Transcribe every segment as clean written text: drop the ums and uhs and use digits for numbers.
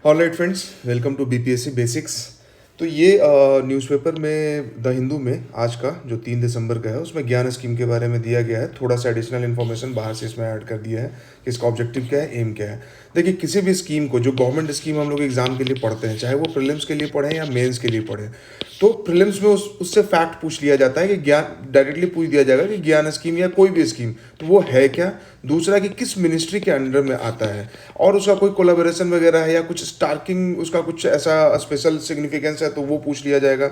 Alright friends, welcome to BPSC basics. तो ये newspaper में द हिंदू में आज का जो 3 दिसंबर का है उसमें ज्ञान स्कीम के बारे में दिया गया है। थोड़ा सा एडिशनल इन्फॉर्मेशन बाहर से इसमें ऐड कर दिया है कि इसका ऑब्जेक्टिव क्या है, एम क्या है। देखिए, किसी भी स्कीम को, जो गवर्नमेंट स्कीम हम लोग एग्जाम के लिए पढ़ते हैं, चाहे वो प्रीलिम्स के लिए पढ़ें या मेंस के लिए पढ़ें, तो प्रीलिम्स में उससे फैक्ट पूछ लिया जाता है कि ज्ञान डायरेक्टली पूछ दिया जाएगा कि ज्ञान स्कीम या कोई भी स्कीम तो वो है क्या। दूसरा कि किस मिनिस्ट्री के अंडर में आता है और उसका कोई कोलाबोरेशन वगैरह है या कुछ स्टार्किंग, उसका कुछ ऐसा स्पेशल सिग्निफिकेंस है तो वो पूछ लिया जाएगा,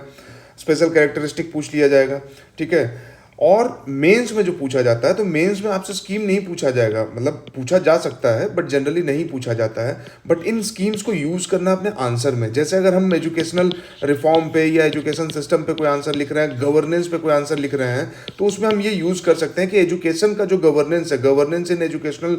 स्पेशल कैरेक्टरिस्टिक पूछ लिया जाएगा। ठीक है। और मेंस में जो पूछा जाता है, तो मेंस में आपसे स्कीम नहीं पूछा जाएगा, मतलब पूछा जा सकता है बट जनरली नहीं पूछा जाता है। बट इन स्कीम्स को यूज़ करना अपने आंसर में, जैसे अगर हम एजुकेशनल रिफॉर्म पे या एजुकेशन सिस्टम पे कोई आंसर लिख रहे हैं, गवर्नेंस पे कोई आंसर लिख रहे हैं, तो उसमें हम ये यूज़ कर सकते हैं कि एजुकेशन का जो गवर्नेंस है, गवर्नेंस इन एजुकेशनल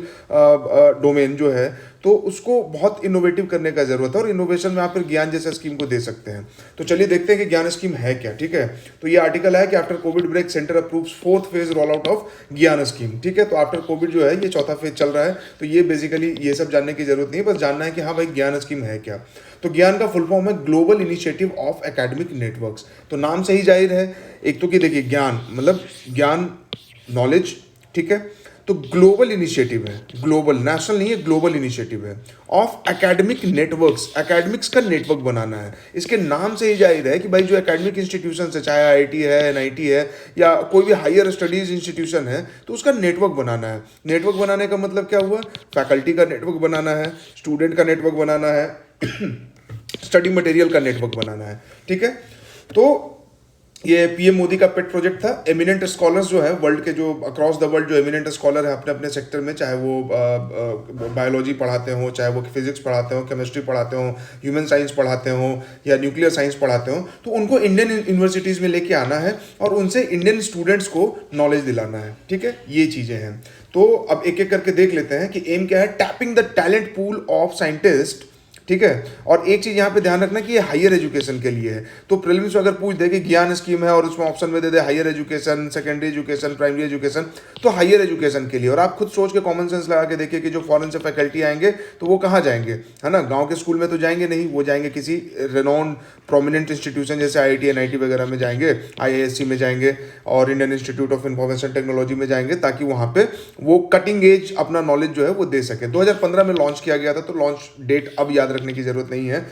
डोमेन जो है, तो उसको बहुत इनोवेटिव करने का जरूरत है और इनोवेशन में आप फिर ज्ञान जैसे स्कीम को दे सकते हैं। तो चलिए देखते हैं कि ज्ञान स्कीम है क्या। ठीक है। तो ये आर्टिकल है कि after COVID break centre approves fourth phase roll out of GIAN scheme. ठीक है। तो आफ्टर कोविड जो है ये चौथा फेज चल रहा है। तो ये बेसिकली ये सब जानने की जरूरत नहीं है, बस जानना है कि हाँ भाई ज्ञान स्कीम है क्या। तो ज्ञान का फुल फॉर्म है global initiative of academic networks. तो नाम से ही जाहिर है, एक तो कि देखिए ज्ञान मतलब ज्ञान, नॉलेज। ठीक है। तो ग्लोबल इनिशिएटिव है, ग्लोबल, नेशनल नहीं है, ग्लोबल इनिशिएटिव है ऑफ एकेडमिक नेटवर्क्स। एकेडमिक्स का नेटवर्क बनाना है। इसके नाम से ही जाहिर है कि भाई जो एकेडमिक इंस्टीट्यूशन है, चाहे आईआईटी है, एनआईटी है या कोई भी हायर स्टडीज इंस्टीट्यूशन है, तो उसका नेटवर्क बनाना है। नेटवर्क बनाने का मतलब क्या हुआ? फैकल्टी का नेटवर्क बनाना है, स्टूडेंट का नेटवर्क बनाना है, स्टडी मटेरियल का नेटवर्क बनाना है। ठीक है। तो ये पीएम मोदी का पेट प्रोजेक्ट था। एमिनेंट स्कॉलर्स जो है वर्ल्ड के, जो अक्रॉस द वर्ल्ड जो एमिनेंट स्कॉलर है अपने अपने सेक्टर में, चाहे वो बायोलॉजी पढ़ाते हो, चाहे वो फिजिक्स पढ़ाते हो, केमिस्ट्री पढ़ाते हो, ह्यूमन साइंस पढ़ाते हो या न्यूक्लियर साइंस पढ़ाते हो, तो उनको इंडियन यूनिवर्सिटीज़ में लेके आना है और उनसे इंडियन स्टूडेंट्स को नॉलेज दिलाना है। ठीक है। ये चीज़ें हैं। तो अब एक एक करके देख लेते हैं कि एम क्या है। Tapping the talent pool of scientist. ठीक है। और एक चीज यहां पे ध्यान रखना कि ये हायर एजुकेशन के लिए है। तो प्रीलिम्स में अगर पूछ दे कि ज्ञान स्कीम है और उसमें ऑप्शन में दे दे higher education, secondary education, primary education, तो हायर एजुकेशन के लिए। और आप खुद सोच के कॉमन सेंस लगा के देखिए कि जो फॉरेन से फैकल्टी आएंगे तो वो कहाँ जाएंगे, है ना? गांव के स्कूल में तो जाएंगे नहीं, वो जाएंगे किसी रेनॉन्ड प्रोमिनेंट इंस्टीट्यूशन जैसे आईआईटी, एनआईटी वगैरह में जाएंगे, आईआईएससी में जाएंगे और Indian institute of information technology में जाएंगे, ताकि वहां पे वो कटिंग एज अपना नॉलेज जो है वो दे सके। 2015 में लॉन्च किया गया था, तो लॉन्च डेट अब याद रखने की जरूरत नहीं है।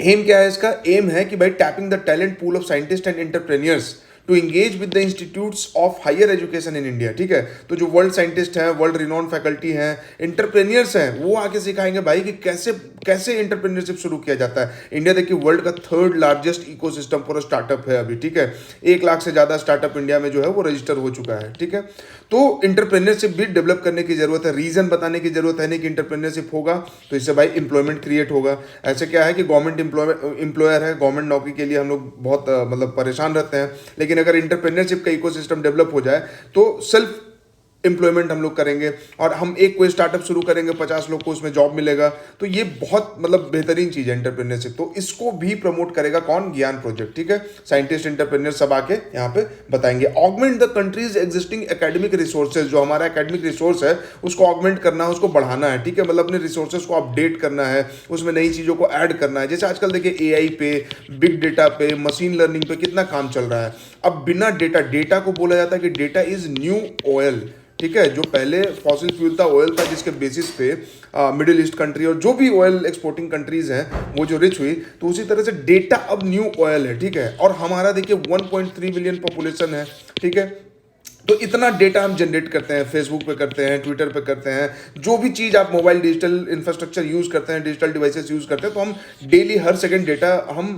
एम क्या है इसका? एम है कि भाई tapping the talent pool of scientist and entrepreneurs to engage with the institutes of higher education in India. ठीक है। तो जो वर्ल्ड साइंटिस्ट हैं, वर्ल्ड रिनोन फैकल्टी हैं, एंटरप्रेन्योर्स हैं, वो आके सिखाएंगे भाई कि कैसे कैसे एंटरप्रेन्योरशिप शुरू किया जाता है। इंडिया देखिए वर्ल्ड का third largest ecosystem for startup है अभी। ठीक है। 1 लाख से ज़्यादा स्टार्टअप इंडिया में जो है वो रजिस्टर हो चुका है। ठीक है। तो इंटरप्रेन्योरशिप भी डेवलप करने की जरूरत है। रीजन बताने की जरूरत है नहीं कि इंटरप्रेन्योरशिप होगा तो इससे भाई इंप्लॉयमेंट क्रिएट होगा। ऐसे क्या है कि गवर्नमेंट एम्प्लॉयर है, गवर्नमेंट नौकरी के लिए हम लोग बहुत मतलब परेशान रहते हैं, लेकिन अगर इंटरप्रेन्योरशिप का इकोसिस्टम डेवलप हो जाए तो सेल्फ एम्प्लॉयमेंट हम लोग करेंगे और हम एक कोई स्टार्टअप शुरू करेंगे, 50 लोग को उसमें जॉब मिलेगा। तो ये बहुत मतलब बेहतरीन चीज है इंटरप्रेन्योरशिप। तो इसको भी प्रमोट करेगा कौन? ज्ञान प्रोजेक्ट। ठीक है। साइंटिस्ट, एंटरप्रेन्योर सब आके यहाँ पे बताएंगे। Augment the countries existing academic resources. जो हमारा एकेडमिक रिसोर्स है उसको ऑगमेंट करना है, उसको बढ़ाना है। ठीक है। मतलब अपने रिसोर्सेज को अपडेट करना है, उसमें नई चीजों को ऐड करना है। जैसे आजकल देखिए एआई पे, बिग डेटा पे, मशीन लर्निंग पे कितना काम चल रहा है। अब बिना डेटा को बोला जाता है कि डेटा इज न्यू ऑयल। ठीक है। जो पहले फॉसिल फ्यूल था, ऑयल था, जिसके बेसिस पे मिडिल ईस्ट कंट्री और जो भी ऑयल एक्सपोर्टिंग कंट्रीज हैं वो जो रिच हुई, तो उसी तरह से डेटा अब न्यू ऑयल है। ठीक है। और हमारा देखिए 1.3 बिलियन पॉपुलेशन है। ठीक है। तो इतना डेटा हम जनरेट करते हैं, फेसबुक पे करते हैं, ट्विटर पे करते हैं, जो भी चीज़ आप मोबाइल डिजिटल इंफ्रास्ट्रक्चर यूज़ करते हैं, डिजिटल डिवाइसेस यूज़ करते हैं, तो हम डेली हर सेकंड डेटा हम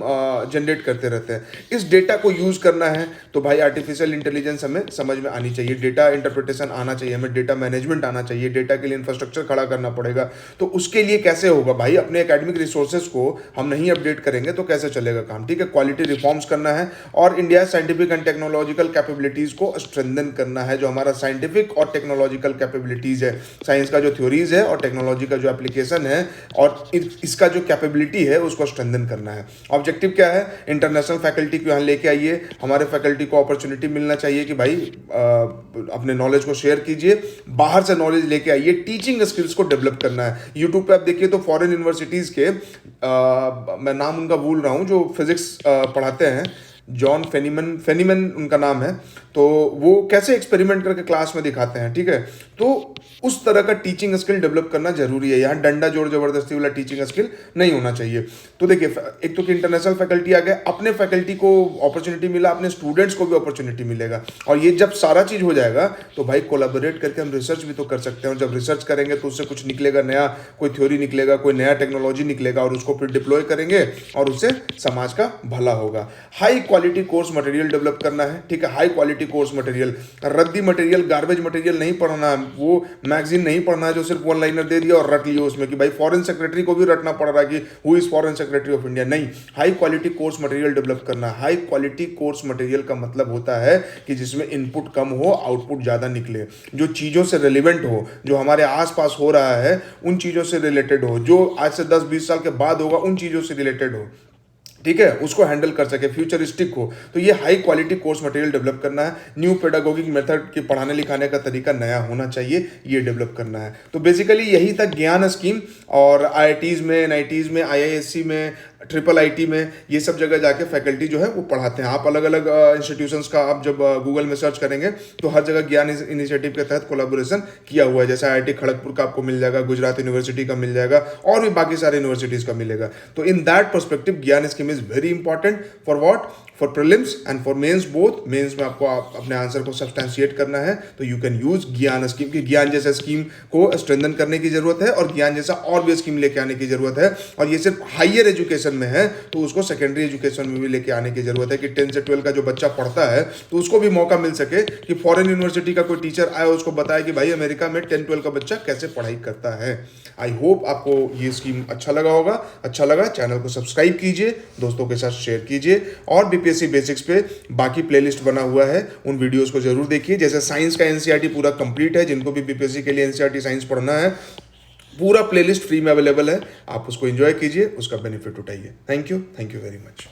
जनरेट करते रहते हैं। इस डेटा को यूज़ करना है तो भाई आर्टिफिशियल इंटेलिजेंस हमें समझ में आनी चाहिए, डेटा इंटरप्रिटेशन आना चाहिए, हमें डेटा मैनेजमेंट आना चाहिए, डेटा के लिए इंफ्रास्ट्रक्चर खड़ा करना पड़ेगा। तो उसके लिए कैसे होगा भाई? अपने एकेडमिक रिसोर्सेज को हम नहीं अपडेट करेंगे तो कैसे चलेगा काम? ठीक है। क्वालिटी रिफॉर्म्स करना है और India scientific and technological capabilities को स्ट्रेंथन करना है, जो हमारा साइंटिफिक और टेक्नोलॉजिकल कैपेबिलिटीज़ है, साइंस का जो थ्योरीज है और टेक्नोलॉजी का जो एप्लीकेशन है और इसका जो कैपेबिलिटी है उसको स्ट्रेंथन करना है। ऑब्जेक्टिव क्या है? इंटरनेशनल फैकल्टी को यहाँ लेके आइए, हमारे फैकल्टी को अपॉर्चुनिटी मिलना चाहिए कि भाई अपने नॉलेज को शेयर कीजिए, बाहर से नॉलेज लेके आइए, टीचिंग स्किल्स को डेवलप करना है। यूट्यूब पे आप देखिए तो फॉरेन यूनिवर्सिटीज़ के मैं नाम उनका भूल रहा हूँ, जो फिजिक्स पढ़ाते हैं, जॉन फेनीमन उनका नाम है, तो वो कैसे एक्सपेरिमेंट करके क्लास में दिखाते हैं, ठीक है। तो उस तरह का टीचिंग स्किल डेवलप करना जरूरी है। यहाँ डंडा जोर जबरदस्ती वाला टीचिंग स्किल नहीं होना चाहिए। तो देखिए, एक तो कि इंटरनेशनल फैकल्टी आ गए, अपने फैकल्टी को अपॉर्चुनिटी मिला, अपने स्टूडेंट्स को भी अपॉर्चुनिटी मिलेगा, और ये जब सारा चीज हो जाएगा तो भाई कोलैबोरेट करके हम रिसर्च भी तो कर सकते हैं। और जब रिसर्च करेंगे तो उससे कुछ निकलेगा नया, कोई थ्योरी निकलेगा, कोई नया टेक्नोलॉजी निकलेगा, और उसको फिर डिप्लॉय करेंगे और उससे समाज का भला होगा। High quality course material develop करना है, ठीक है। हाई क्वालिटी कोर्स मटेरियल, रद्दी मटेरियल, गार्बेज मटेरियल नहीं पढ़ना है। वो मैगजीन नहीं पढ़ना है जो सिर्फ वन लाइनर दे दिया और रट लिया उसमें कि भाई फॉरेन सेक्रेटरी को भी रटना पड़ रहा है कि who is foreign secretary of India. नहीं, high quality course material develop करना है। हाई क्वालिटी कोर्स मटेरियल का मतलब होता है कि जिसमें इनपुट कम हो, आउटपुट ज्यादा निकले, जो चीजों से रिलेवेंट हो, जो हमारे आसपास हो रहा है उन चीजों से रिलेटेड हो, जो आज से 10-20 साल के बाद होगा उन चीजों से रिलेटेड हो, ठीक है, उसको हैंडल कर सके, फ्यूचरिस्टिक हो। तो ये high quality course material develop करना है। न्यू पेडागोगिक मेथड के पढ़ाने लिखाने का तरीका नया होना चाहिए, ये डेवलप करना है। तो बेसिकली यही था ज्ञान स्कीम। और आईआईटीज़ में, एनआईटीज़ में, आईआईएससी में, ट्रिपल आईटी में, ये सब जगह जाके फैकल्टी जो है वो पढ़ाते हैं। आप अलग अलग इंस्टीट्यूशंस का आप जब गूगल में सर्च करेंगे तो हर जगह ज्ञान इनिशिएटिव के तहत कोलैबोरेशन किया हुआ है। जैसे आईआईटी खड़गपुर का आपको मिल जाएगा, गुजरात यूनिवर्सिटी का मिल जाएगा, और भी बाकी सारे यूनिवर्सिटीज़ का मिलेगा। तो in that perspective GIAN scheme is very important for what, for prelims and for mains both. Mains में आपको अपने आंसर को सब्सटेंशिएट करना है तो you can use GIAN scheme की। ज्ञान जैसा स्कीम को स्ट्रेंथन करने की जरूरत है और ज्ञान जैसा और भी स्कीम लेके आने की जरूरत है। और ये सिर्फ हायर एजुकेशन में है तो उसको सेकेंडरी एजुकेशन में भी लेके आने की जरूरत है कि 10 से 12 का जो बच्चा पढ़ता है तो उसको भी मौका मिल सके कि फॉरेन यूनिवर्सिटी का कोई टीचर आए, उसको बताए कि भाई अमेरिका में 10-12 का बच्चा कैसे पढ़ाई करता है। आई होप आपको ये स्कीम अच्छा लगा होगा। अच्छा लगा चैनल को सब्सक्राइब कीजिए, दोस्तों के साथ शेयर कीजिए, और बीपीएससी बेसिक्स पे बाकी प्लेलिस्ट बना हुआ है, उन वीडियोस को जरूर देखिए। जैसे साइंस का एनसीईआरटी पूरा कंप्लीट है, जिनको भी बीपीएससी के लिए एनसीईआरटी साइंस पढ़ना है, पूरा प्लेलिस्ट फ्री में अवेलेबल है, आप उसको एंजॉय कीजिए, उसका बेनिफिट उठाइए। Thank you very much.